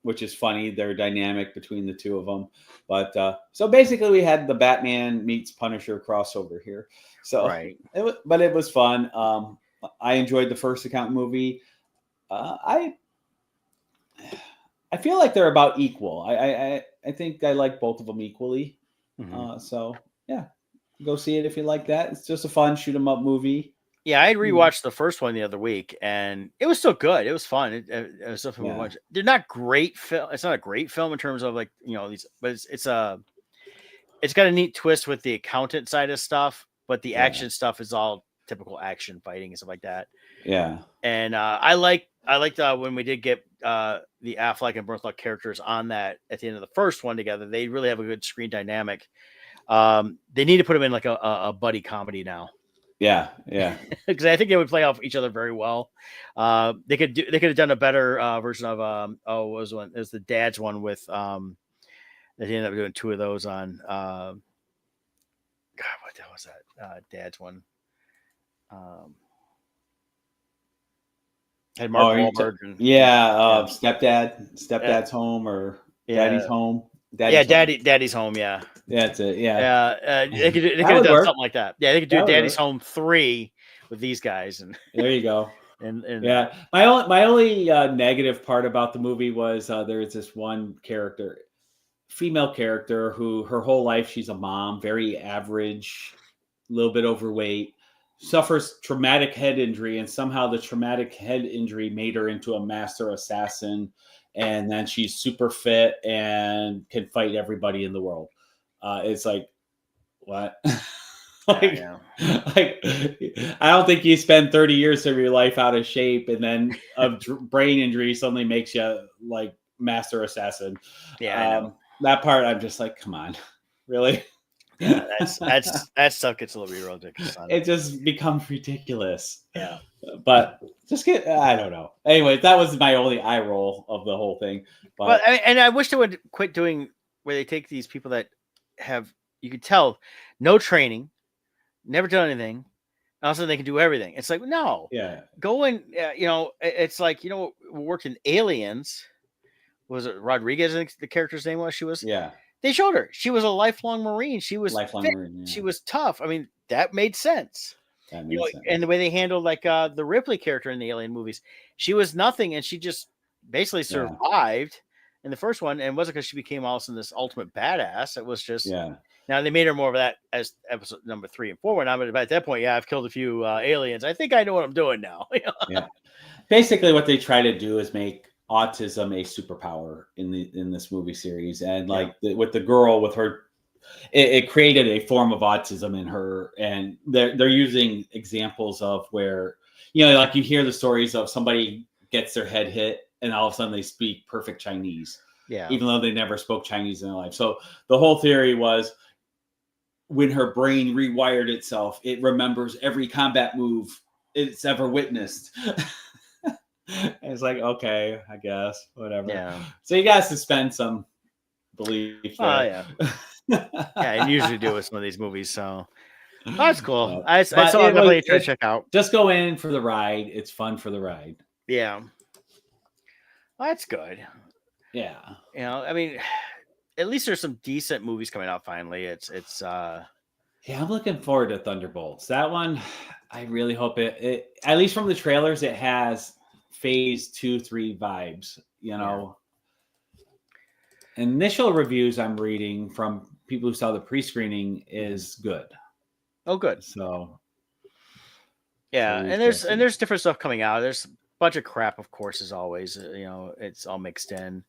Which is funny. Their dynamic between the two of them. But so basically we had the Batman meets Punisher crossover here. So it was fun. I enjoyed the first Accountant movie. I feel like they're about equal. I think I like both of them equally. So yeah, go see it if you like that. It's just a fun shoot 'em up movie. Yeah, I rewatched the first one the other week, and it was still good. It was fun. It was something we watched. They're not great film. It's not a great film in terms of these, but it's got a neat twist with the accountant side of stuff. But the action stuff is all typical action fighting and stuff like that. Yeah, and I liked when we did get the Affleck and Berthelot characters on that at the end of the first one together. They really have a good screen dynamic. They need to put them in like a buddy comedy now. Yeah, because I think they would play off each other very well. They could have done a better version of what was one? It was the Dad's one with that he ended up doing 2 of those on. God, what the hell was that? Dad's one. Had Mark Wahlberg. Stepdad's home or Daddy's home. Daddy's home. Yeah. That's it. Yeah. They could have done something like that. Yeah, they could do Daddy's Home 3 with these guys, and there you go. and yeah, my only negative part about the movie was there is this one character, female character, who her whole life she's a mom, very average, a little bit overweight. suffers traumatic head injury, and somehow the traumatic head injury made her into a master assassin, and then she's super fit and can fight everybody in the world. It's like, what? like, Yeah. like, I don't think you spend 30 years of your life out of shape, and then a brain injury suddenly makes you like master assassin. Yeah, I know. That part, I'm just like, come on, really? Yeah, that stuff gets a little bit ridiculous. It just becomes ridiculous. Yeah, but just I don't know. Anyway, that was my only eye roll of the whole thing. But and I wish they would quit doing where they take these people that have, you could tell, no training, never done anything, and all of a sudden they can do everything. It's like, no, go in. It's like, who worked in Aliens. Was it Rodriguez? I think the character's name was. She was. Yeah. They showed her. She was a lifelong Marine. She was lifelong fit. Marine. Yeah. She was tough. I mean, that made sense. That made sense. And the way they handled like the Ripley character in the Alien movies, she was nothing, and she just basically survived in the first one. And it wasn't because she became all of a sudden this ultimate badass. It was just Now they made her more of that as episode number 3 and 4. When I'm at that point, I've killed a few aliens. I think I know what I'm doing now. Yeah. Basically, what they try to do is make autism a superpower in this movie series, and like with the girl with her, it created a form of autism in her, and they're using examples of where like you hear the stories of somebody gets their head hit and all of a sudden they speak perfect Chinese, even though they never spoke Chinese in their life. So the whole theory was when her brain rewired itself, it remembers every combat move it's ever witnessed. It's like, okay, I guess, whatever. Yeah. So you got to suspend some belief there. I usually do with some of these movies, so that's cool. I saw definitely try to check out. Just go in for the ride. It's fun for the ride. Yeah. Well, that's good. Yeah. I mean, at least there's some decent movies coming out finally. It's yeah, I'm looking forward to Thunderbolts. That one, I really hope it at least from the trailers, it has phase 2-3 vibes, Initial reviews I'm reading from people who saw the pre-screening is good. Oh, good. So and there's different stuff coming out. There's a bunch of crap, of course, as always. It's all mixed in.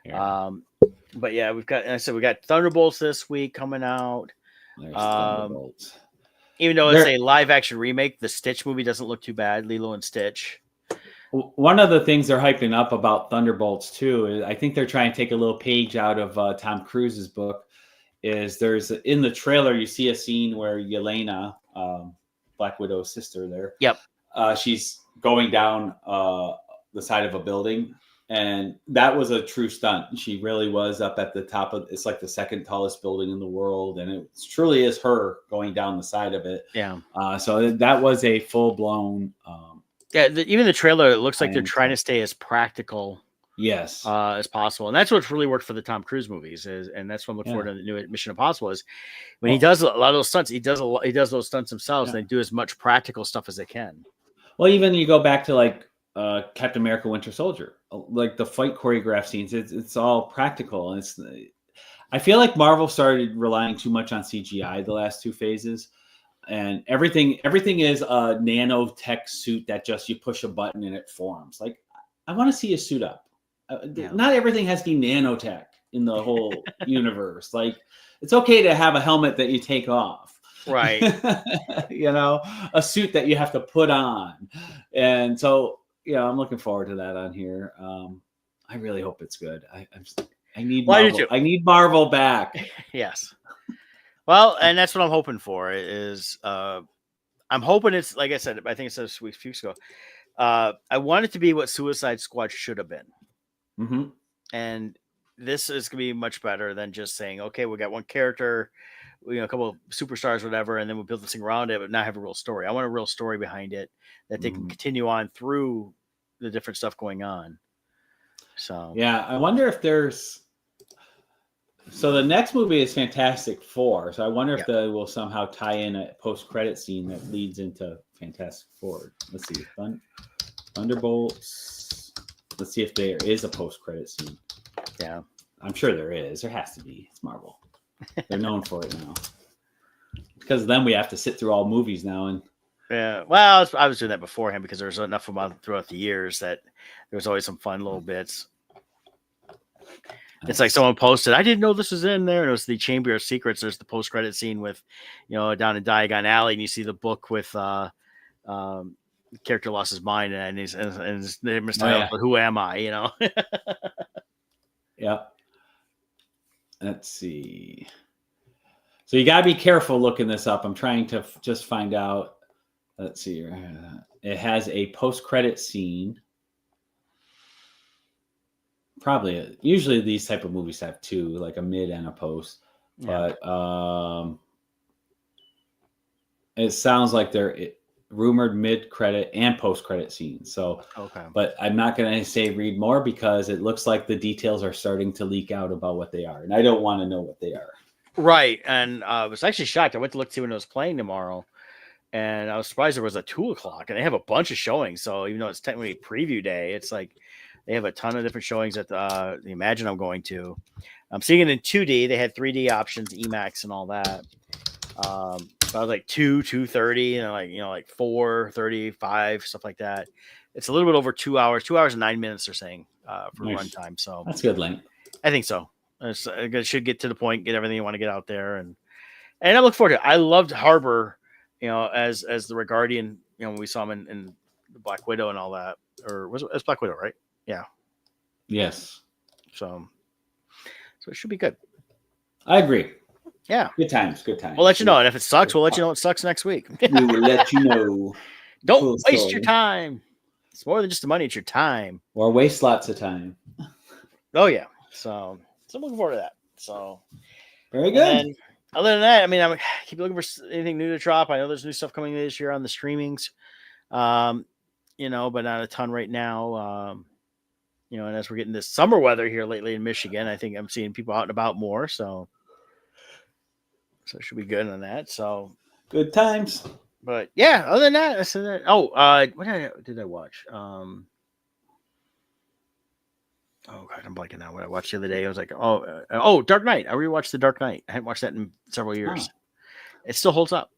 But yeah, we got Thunderbolts this week coming out. There's Thunderbolts. Even though it's a live action remake, the Stitch movie doesn't look too bad. Lilo and Stitch. One of the things they're hyping up about Thunderbolts too is I think they're trying to take a little page out of Tom Cruise's book. Is there's in the trailer you see a scene where Yelena, Black Widow's sister, there. Yep. She's going down the side of a building, and that was a true stunt. She really was up at the top of. It's like the second tallest building in the world, and it truly is her going down the side of it. Yeah. So that was a full blown. Even the trailer, it looks like they're trying to stay as practical, as possible, and that's what's really worked for the Tom Cruise movies. And that's what I'm looking forward to the new Mission Impossible is when he does a lot of those stunts. He does those stunts themselves, and they do as much practical stuff as they can. Well, even you go back to like Captain America: Winter Soldier, like the fight choreograph scenes. It's all practical, and I feel like Marvel started relying too much on CGI the last 2 phases. And everything is a nanotech suit that just you push a button and it forms. Like, I want to see a suit up. Not everything has to be nanotech in the whole universe. Like, it's okay to have a helmet that you take off, right? A suit that you have to put on. And so, I'm looking forward to that on here. I really hope it's good. I need Marvel. I need Marvel back. Yes. Well, and that's what I'm hoping for is I'm hoping it's, like I said, I think it said a few weeks ago. I want it to be what Suicide Squad should have been. Mm-hmm. And this is going to be much better than just saying, okay, we got one character, a couple of superstars, whatever, and then we build this thing around it, but not have a real story. I want a real story behind it that they can continue on through the different stuff going on. So, yeah, I wonder if there's. So the next movie is Fantastic Four. So I wonder if they will somehow tie in a post-credit scene that leads into Fantastic Four. Let's see. Thunderbolts. Let's see if there is a post-credit scene. Yeah. I'm sure there is. There has to be. It's Marvel. They're known for it now. Because then we have to sit through all movies now and Yeah. Well, I was doing that beforehand because there was enough of them throughout the years that there was always some fun little bits. It's like someone posted, I didn't know this was in there. And it was the Chamber of Secrets. There's the post credit scene with, down in Diagon Alley, and you see the book with the character lost his mind, and his name is titled, But Who Am I? Yep. Let's see. So you got to be careful looking this up. I'm trying to just find out. Let's see. It has a post-credit scene. Probably. Usually these type of movies have two, like a mid and a post. Yeah. But it sounds like they're rumored mid-credit and post-credit scenes. So, okay. But I'm not going to say read more because it looks like the details are starting to leak out about what they are. And I don't want to know what they are. Right. And I was actually shocked. I went to look to see when it was playing tomorrow. And I was surprised there was a 2:00, and they have a bunch of showings. So even though it's technically preview day, it's like they have a ton of different showings at the Imagine I'm going to. I'm seeing it in 2D. They had 3D options, IMAX, and all that. So I was like 2:30, and like 4:35, stuff like that. It's a little bit over 2 hours, 2 hours and 9 minutes. They're saying for runtime. So that's good length. I think so. It should get to the point, get everything you want to get out there, and I look forward to it. I loved Harbor. As the Red Guardian, when we saw him in the Black Widow and all that, or was it Black Widow, right? Yeah. Yes. So it should be good. I agree. Yeah. Good times. Good times. We'll let you know. And if it sucks, we'll let you know it sucks next week. We will let you know. Don't waste your time. It's more than just the money. It's your time. Or waste lots of time. Oh, yeah. So I'm looking forward to that. So very good. Other than that, I keep looking for anything new to drop. I know there's new stuff coming this year on the streamings, but not a ton right now. And as we're getting this summer weather here lately in Michigan, I think I'm seeing people out and about more. So it should be good on that. So good times. But yeah, other than that, I said that. Oh, what did I watch? Oh God, I'm blanking now. What I watched the other day, I was like, Dark Knight. I rewatched The Dark Knight. I hadn't watched that in several years. Oh. It still holds up.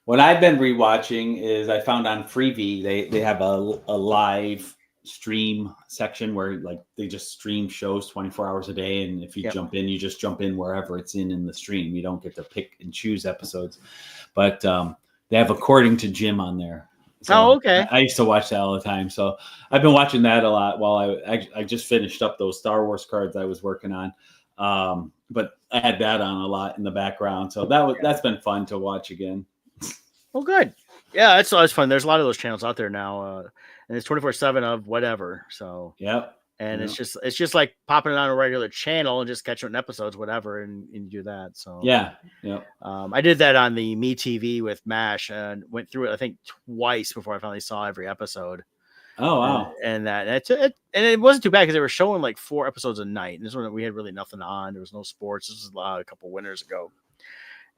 What I've been rewatching is I found on Freevee they have a live stream section where like they just stream shows 24 hours a day, and if you jump in, you just jump in wherever it's in the stream. You don't get to pick and choose episodes, but they have According to Jim on there. So okay. I used to watch that all the time. So I've been watching that a lot while I just finished up those Star Wars cards I was working on. But I had that on a lot in the background. So that's been fun to watch again. Well, good. Yeah, it's always fun. There's a lot of those channels out there now. And it's 24/7 of whatever. So yep. And it's just like popping it on a regular channel and just catching episodes, whatever, and you do that. So yeah. I did that on the MeTV with MASH and went through it I think twice before I finally saw every episode. Oh wow! And it wasn't too bad because they were showing like 4 episodes a night. And this one we had really nothing on. There was no sports. This was a couple winters ago.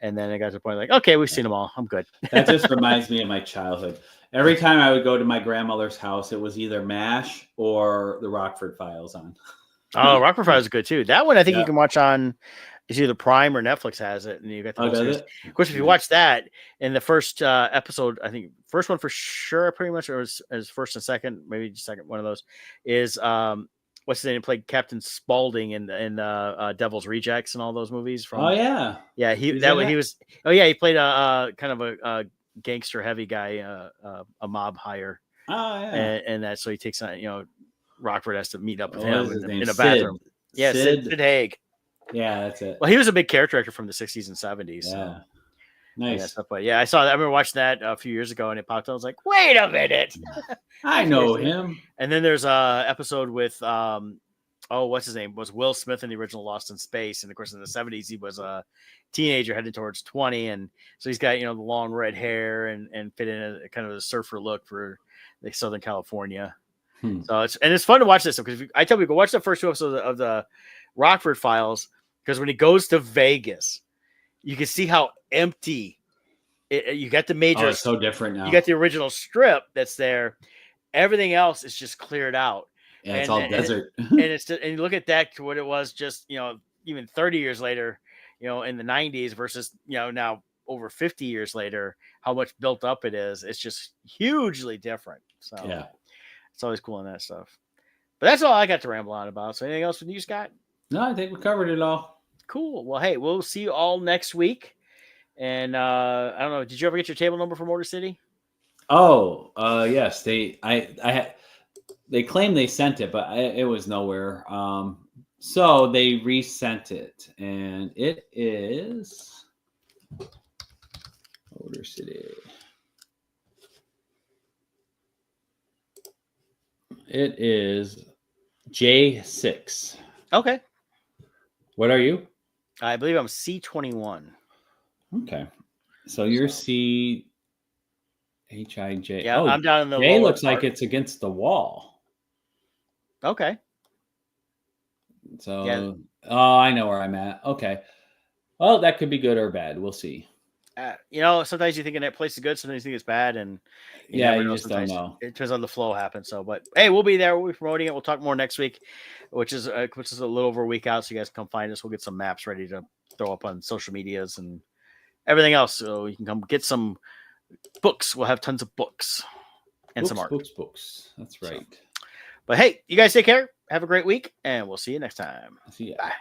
And then it got to the point like, okay, we've seen them all. I'm good. That just reminds me of my childhood. Every time I would go to my grandmother's house, it was either MASH or the Rockford Files on. Oh, Rockford Files is good too. That one I think you can watch on. It's either Prime or Netflix has it, and you got the whole series. Of course, if you watch that in the first episode, I think first one for sure, pretty much, or as first and second, maybe second one of those is what's his name? He played Captain Spaulding in Devil's Rejects and all those movies. From he was. Oh yeah, he played a kind of a gangster heavy guy, a mob hire. Oh yeah, and that so he takes on Rockford has to meet up with him in a bathroom. Sid. Yeah, Sid Haig. Yeah, that's it. Well, he was a big character actor from the 60s and 70s. Yeah. So. Nice. Stuff, but yeah, I saw that. I remember watching that a few years ago and it popped up. I was like, wait a minute. I know him. And then there's a episode with, what's his name? Was Will Smith in the original Lost in Space. And of course, in the 70s, he was a teenager headed towards 20. And so he's got, the long red hair and fit in a kind of a surfer look for like Southern California. So it's fun to watch this because I tell people, watch the first 2 episodes of the Rockford Files, because when he goes to Vegas, you can see how empty you got the major. Oh, it's so different now. You got the original strip that's there. Everything else is just cleared out. Yeah, it's all desert. And you look at that to what it was just, even 30 years later, in the 90s versus, now over 50 years later, how much built up it is. It's just hugely different. So Yeah. it's always cool in that stuff. But that's all I got to ramble on about. So anything else with you, Scott? No, I think we covered it all. Cool. Well, hey, we'll see you all next week. And I don't know, did you ever get your table number for Motor City? Oh, yes. They claim they sent it, but it was nowhere. So they resent it, and it is Motor City. It is J6. Okay. What are you? I believe I'm C21. Okay. So you're CHIJ. Yeah, I'm down in the J lower looks like part. it's against the wall. Okay. So, Yeah. oh, I know where I'm at. Okay. Well, that could be good or bad. We'll see. Sometimes you think that place is good, sometimes you think it's bad, and Yeah, never you know. just don't Sometimes know. it turns out the flow happens. So, but hey, we'll be there. We'll be promoting it. We'll talk more next week, which is a little over a week out. So you guys can come find us. We'll get some maps ready to throw up on social medias and everything else. So you can come get some books. We'll have tons of books and some art. Books. That's right. But hey, you guys take care. Have a great week, and we'll see you next time. See ya. Bye.